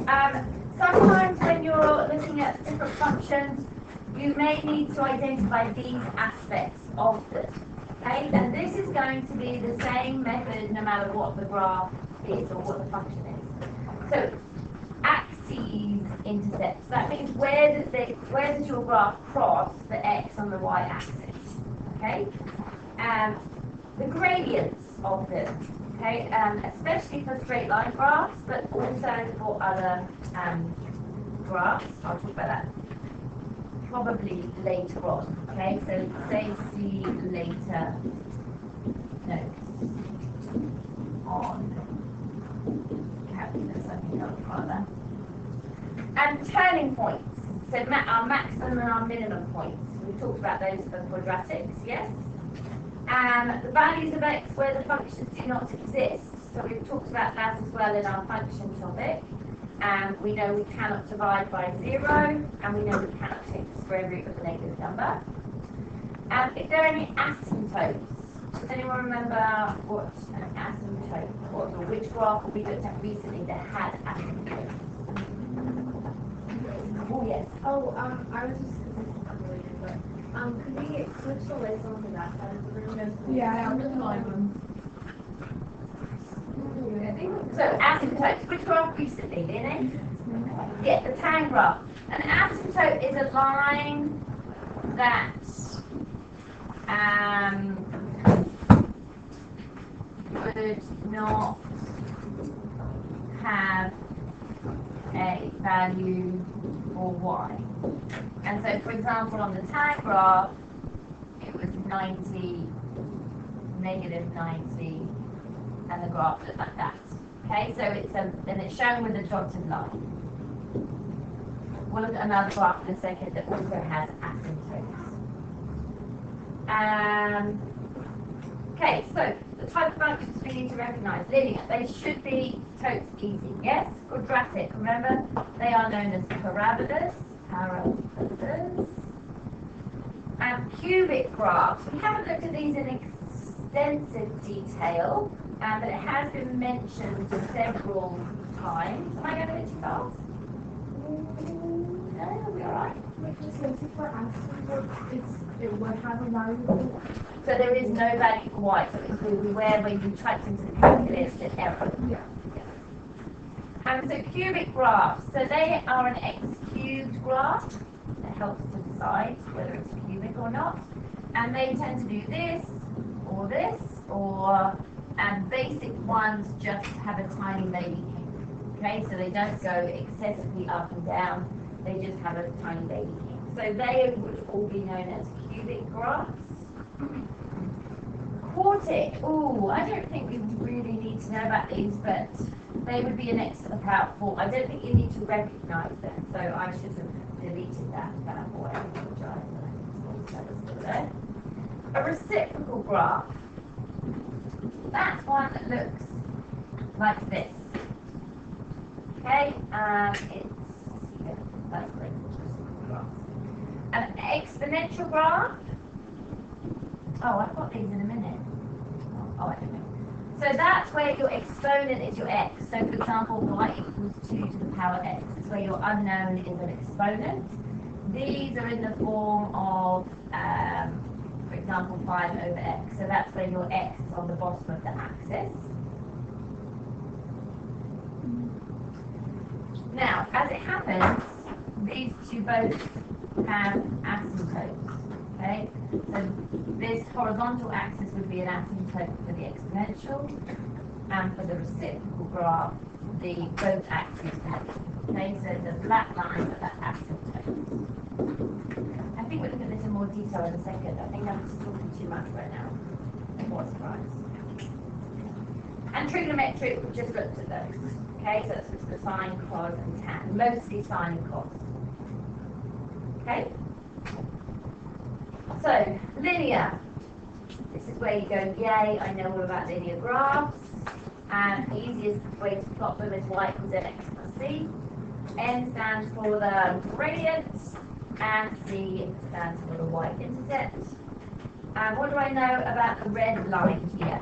Sometimes when you're looking at different functions, you may need to identify these aspects of this. Okay, and this is going to be the same method no matter what the graph is or what the function is. So, axes intercepts. That means where does your graph cross the x on the y-axis? Okay, the gradients of them. Okay, especially for straight line graphs, but also for other graphs. I'll talk about that probably later on. Okay, so say see later notes on calculus, I think that was rather. And turning points. So our maximum and our minimum points. We've talked about those for quadratics, yes? The values of x where the functions do not exist. So we've talked about that as well in our function topic. We know we cannot divide by 0, and we know we cannot take the square root of a negative number. If there are any asymptotes, does anyone remember what an asymptote was, or which graph we looked at recently that had asymptotes? Oh, yes. Oh, I was just unrelated, but could we switch the lights on to that side of the room? Yeah, I'm just like So asymptotes, which graph recently, Lenny? Yeah, the tan graph. An asymptote is a line that would not have a value for y. And so, for example, on the tan graph, it was 90, negative 90, and the graph looked like that. Okay, so it's shown with a dotted line. We'll look at another graph in a second that also has asymptotes. Okay, so the type of functions we need to recognise. Linear, they should be totes easy, yes? Quadratic, remember, they are known as parabolas. Cubic graphs, we haven't looked at these in extensive detail, but it has been mentioned several times. Am I going a bit too fast? No, we'll be alright. it would have a value. So there is no value for y, so it will be where you typed into the calculus an error. Yeah. So cubic graphs, so they are an x cubed graph that helps to decide whether it's cubic or not. And they tend to do this, or basic ones just have a tiny baby king. Okay, so they don't go excessively up and down, they just have a tiny baby king. So they would all be known as cubic graphs. Quartic, ooh, I don't think we really need to know about these, but they would be an x to the power of 4. I don't think you need to recognise them, so I should have deleted that bad boy. I apologise. A reciprocal graph. That's one that looks like this. Okay, that's great. An exponential graph. Oh, I've got these in a minute. Oh, I don't know. So that's where your exponent is your x. So for example, y equals 2 to the power x. It's where your unknown is an exponent. These are in the form of, for example, 5 over x. So that's where your x is on the bottom of the axis. Now, as it happens, these two both have asymptotes. Okay, so this horizontal axis would be an asymptote for the exponential, and for the reciprocal graph, both axes connect. Okay, so the black lines are that asymptote. I think we'll look at this in more detail in a second. I think I'm just talking too much right now. What a surprise. And trigonometric, we've just looked at those. Okay, so that's the sine, cos, and tan. Mostly sine and cos. Okay? So, linear. This is where you go, yay, I know all about linear graphs. And the easiest way to plot them is y equals mx plus c. N stands for the gradient, and c stands for the y-intercept. And what do I know about the red line here?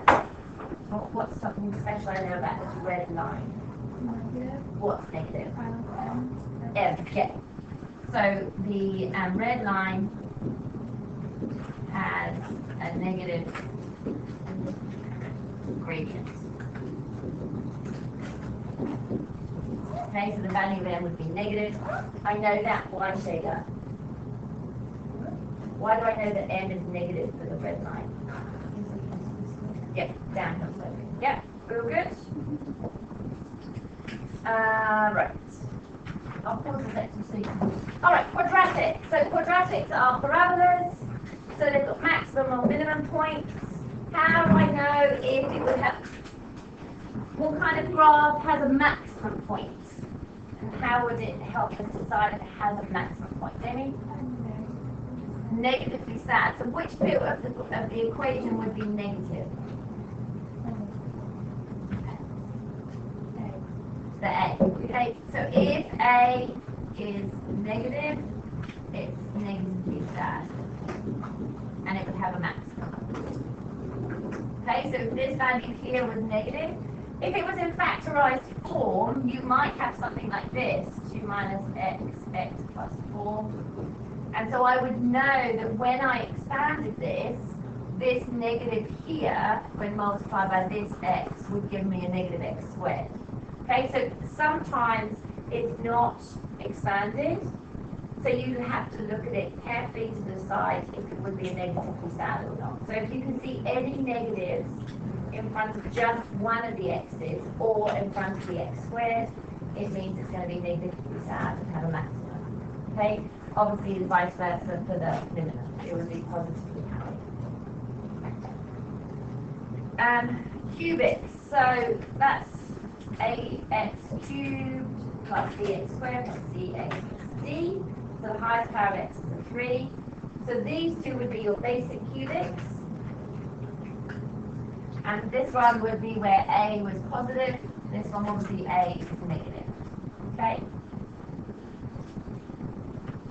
What's something special I know about this red line? negative. What's negative? M. Yeah. So the red line has a negative gradient. Okay, so the value of m would be negative. I know that. Why, Shader? Why do I know that m is negative for the red line? Yep, downhill sloping. Yep, real good. Right. I'll pause the section so you can. Alright, quadratic. So quadratics are parabolas. So they've got maximum or minimum points. How do I know if it would have, what kind of graph has a maximum point? And how would it help us decide if it has a maximum point? Jamie? Negatively sad. So which bit of the equation would be negative? The A. Okay, so if A is negative, it's negatively sad. And it would have a maximum. Okay, so if this value here was negative, if it was in factorized form, you might have something like this, 2 minus x, x plus 4. And so I would know that when I expanded this negative here, when multiplied by this x, would give me a negative x squared. Okay, so sometimes it's not expanded, so you have to look at it carefully to decide if it would be a negatively sad or not. So if you can see any negatives in front of just one of the x's or in front of the x squared, it means it's going to be negatively sad and have a maximum. Okay, obviously the vice versa for the minimum, it would be positively happy. Cubics, so that's ax cubed plus bx squared plus cx plus d. So the highest power of x is a 3. So these two would be your basic cubics. And this one would be where a was positive. This one would be a is negative. Okay?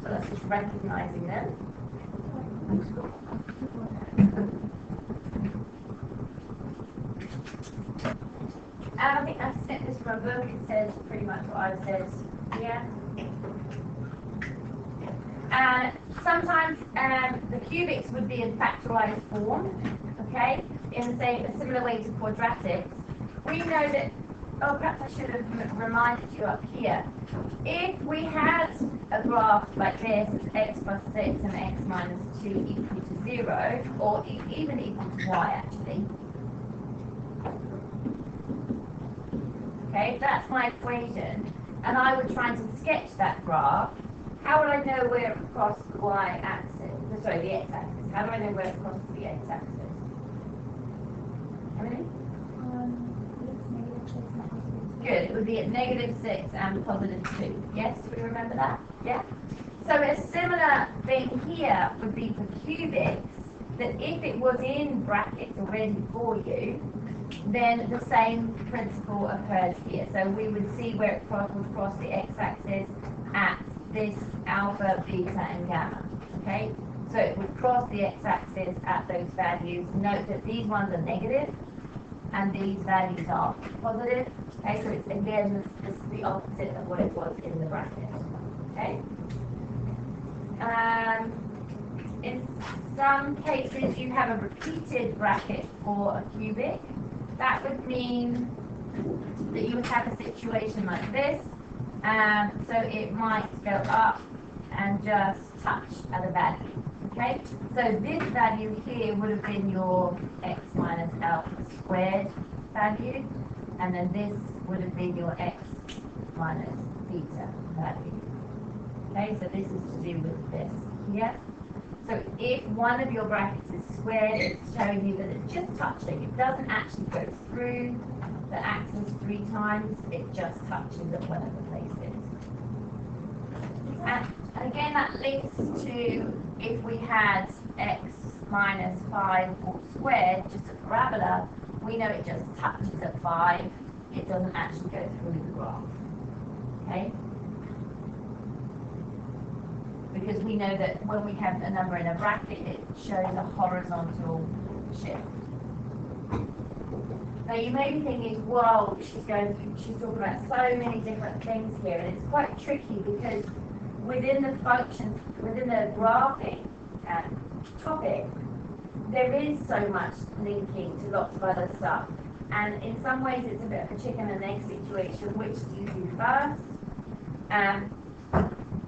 So that's just recognizing them. And I think I've sent this from a book. It says pretty much what I've said. Yeah. And sometimes the cubics would be in factorized form. Okay, in a similar way to quadratics. We know that. Oh, perhaps I should have reminded you up here. If we had a graph like this, x plus 6 and x minus 2 equal to 0, or even equal to y actually. Okay, that's my equation, and I would try to sketch that graph. How would I know where it crosses the y-axis? Sorry, the x-axis. How do I know where it crosses the x-axis? Emily? Good, it would be at -6 and +2. Yes, do we remember that? Yeah? So a similar thing here would be for cubics, that if it was in brackets already for you, then the same principle occurs here. So we would see where it would cross the x-axis at this alpha, beta, and gamma. Okay? So it would cross the x-axis at those values. Note that these ones are negative, and these values are positive. Okay, so it's again this is the opposite of what it was in the bracket. Okay. In some cases, you have a repeated bracket for a cubic. That would mean that you would have a situation like this. So it might go up and just touch at a value. Okay, so this value here would have been your x minus alpha squared value, and then this would have been your x minus beta value. Okay, so this is to do with this here. So if one of your brackets is squared, it's showing you that it's just touching. It doesn't actually go through the axis 3 times, it just touches at one of the places. And again, that links to if we had x minus 5 all squared, just a parabola, we know it just touches at 5. It doesn't actually go through the graph. Okay? Because we know that when we have a number in a bracket, it shows a horizontal shift. Now you may be thinking, whoa, she's talking about so many different things here, and it's quite tricky because within the functions, within the graphing topic, there is so much linking to lots of other stuff. And in some ways it's a bit of a chicken and egg situation, which do you do first?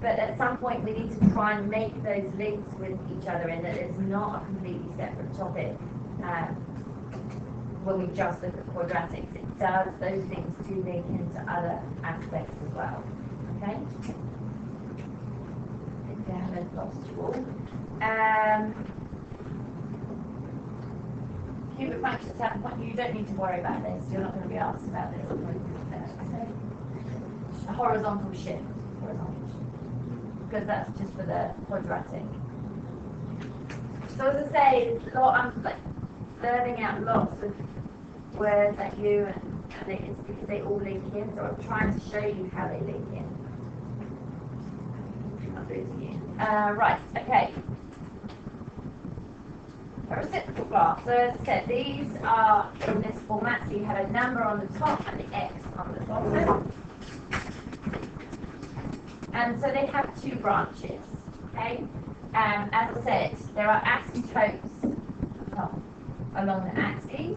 But at some point we need to try and make those links with each other and that it's not a completely separate topic. When we just look at quadratics, it does, those things do link into other aspects as well. Okay? I haven't lost you all. Cubic functions have a point, you don't need to worry about this, you're not going to be asked about this. A horizontal shift, because that's just for the quadratic. So as I say, it's a lot, I'm like learning out lots of words at you, and it's because they all link in, so I'm trying to show you how they link in. I'm losing you. Right, okay. A reciprocal graph. So as I said, these are in this format, so you have a number on the top and the x on the bottom. And so they have two branches, okay? As I said, there are asymptotes along the axes,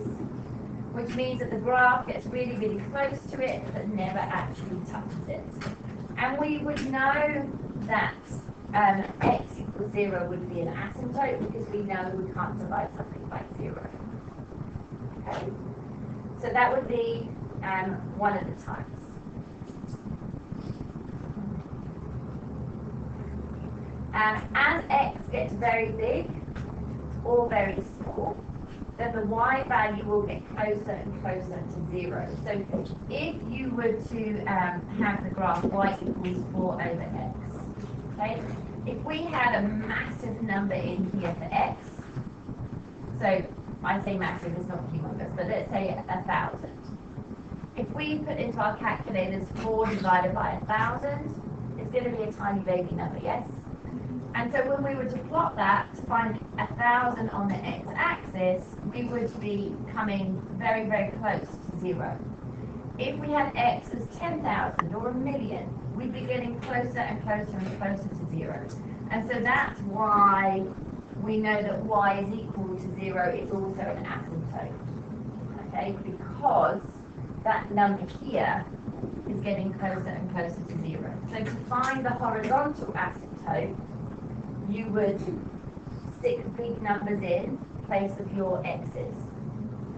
which means that the graph gets really, really close to it, but never actually touches it. And we would know that x equals 0 would be an asymptote because we know we can't divide something by 0. Okay? So that would be one of the types. As x gets very big or very small, then the y value will get closer and closer to 0. So if you were to have the graph y equals 4 over x, okay? If we had a massive number in here for x, so I say massive, it's not humongous, but let's say 1,000. If we put into our calculators 4 divided by 1,000, it's going to be a tiny baby number, yes? And so when we were to plot that to find 1,000 on the x-axis, we would be coming very, very close to 0. If we had x as 10,000 or 1,000,000, we'd be getting closer and closer and closer to 0. And so that's why we know that y is equal to 0 is also an asymptote. Okay, because that number here is getting closer and closer to 0. So to find the horizontal asymptote, you would stick big numbers in place of your x's.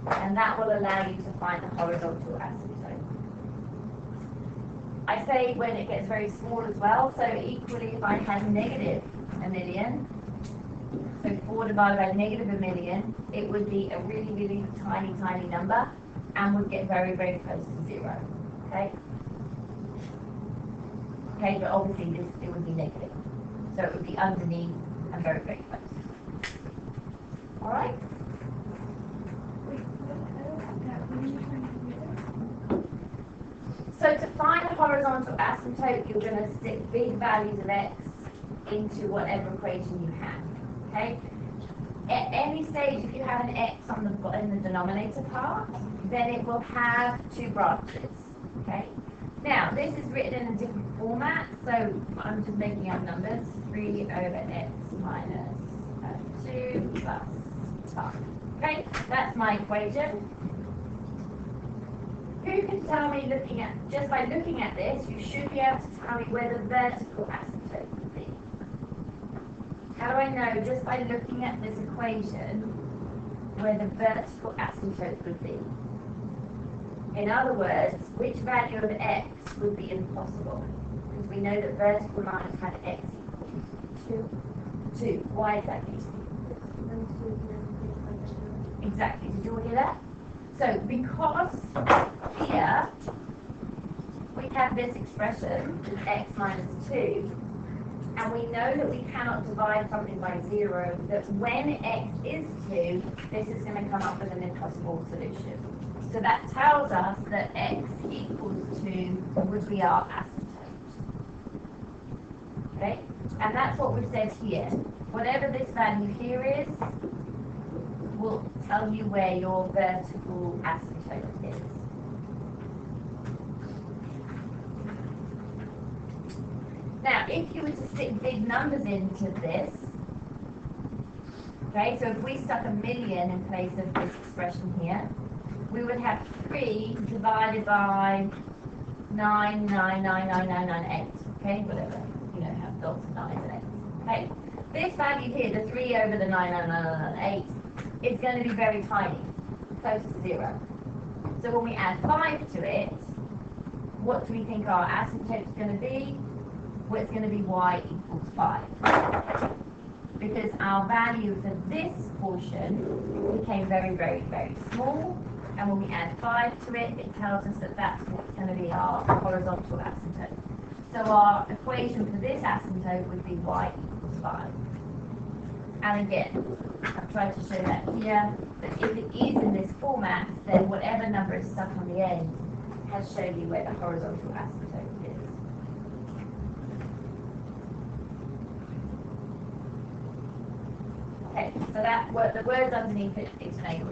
And that will allow you to find the horizontal asymptote. I say when it gets very small as well, so equally if I had negative 1,000,000, so 4 divided by negative 1,000,000, it would be a really, really tiny, tiny number and would get very, very close to 0. Okay? Okay, but obviously it would be negative. So it would be underneath and very, very close. Alright? So to find a horizontal asymptote, you're going to stick big values of x into whatever equation you have. Okay? At any stage, if you have an x on in the denominator part, then it will have two branches. Okay? Now, this is written in a different format, so I'm just making up numbers. 3 over x minus 2 plus 5. Okay? That's my equation. Who can tell me, just by looking at this, you should be able to tell me where the vertical asymptote would be? How do I know, just by looking at this equation, where the vertical asymptote would be? In other words, which value of x would be impossible? Because we know that vertical lines have x equals 2. Why is that? Exactly. Did you all hear that? So because here we have this expression, as x minus 2, and we know that we cannot divide something by 0, that when x is 2, this is going to come up with an impossible solution. So that tells us that x equals 2 would be our asymptote. Okay? And that's what we've said here. Whatever this value here is, will tell you where your vertical asymptote is. Now, if you were to stick big numbers into this, okay, so if we stuck 1,000,000 in place of this expression here, we would have 3 divided by 9,999,998, okay, whatever, you know, have lots of 9s and 8s, okay? This value here, the 3 over the 9,999,998, is going to be very tiny, close to 0. So when we add 5 to it, what do we think our asymptote is going to be? Well, it's going to be y equals 5. Because our value for this portion became very, very, very small. And when we add 5 to it, it tells us that that's what's going to be our horizontal asymptote. So our equation for this asymptote would be y equals 5. And again, I've tried to show that here, that if it is in this format, then whatever number is stuck on the end has shown you where the horizontal asymptote is. Okay, so that the words underneath it explain